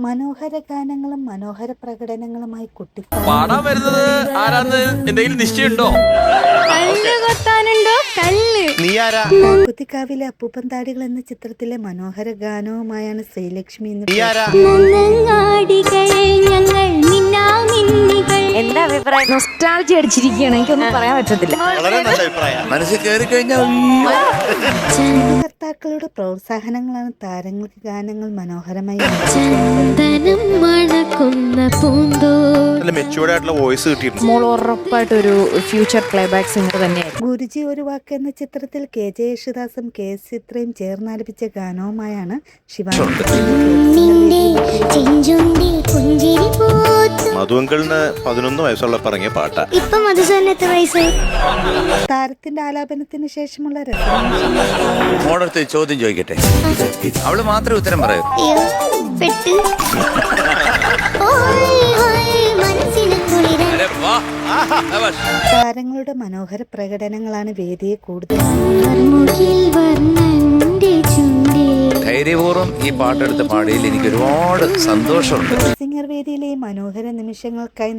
മനോഹര ഗാനങ്ങളും മനോഹര പ്രകടനങ്ങളുമായി പാടാൻ വരുന്നത് ആരാന്ന് എന്തെങ്കിലും നിശ്ചയമുണ്ടോ? കുത്തിക്കാവിലെ അപ്പൂപ്പന്താടികൾ എന്ന ചിത്രത്തിലെ മനോഹര ഗാനവുമായാണ് ശ്രീലക്ഷ്മി എന്താ അഭിപ്രായം? നൊസ്റ്റാൾജി അടിച്ചിരിക്കുകയാണ്, എനിക്കൊന്നും പറയാൻ പറ്റത്തില്ല. മനസ്സിൽ കയറി കഴിഞ്ഞാൽ ഭർത്താക്കളുടെ പ്രോത്സാഹനങ്ങളാണ് താരങ്ങൾക്ക് ഗാനങ്ങൾ മനോഹരമായി വോയിസ് കിട്ടിയിട്ടുണ്ട്. മോൾ ഉറപ്പായിട്ടൊരു ഫ്യൂച്ചർ പ്ലേബാക്ക് സിംഗർ തന്നെയായിരുന്നു. ഗുരുജി ഒരു വാക്ക് എന്ന ചിത്രത്തിൽ KJ യേശുദാസും KS ചിത്രയും ചേർന്നാലപിച്ച ഗാനവുമായാണ് ശിവാനി. മധുവങ്കളിന് 11 വയസ്സുള്ള പറഞ്ഞ പാട്ടാ. താരത്തിന്റെ ആലാപനത്തിന് ശേഷമുള്ള മോളടുത്ത് ചോദ്യം ചോദിക്കട്ടെ, അവള് മാത്രമേ ഉത്തരം പറയൂ. താരങ്ങളുടെ മനോഹര പ്രകടനങ്ങളാണ് വേദിയെ കൂടുതൽ ധൈര്യപൂർവ്വം ഈ പാട്ടെടുത്ത് പാടിയിൽ എനിക്ക് ഒരുപാട് സന്തോഷമുണ്ട്. സിംഗർ വേദിയിലെ മനോഹര നിമിഷങ്ങൾക്കായി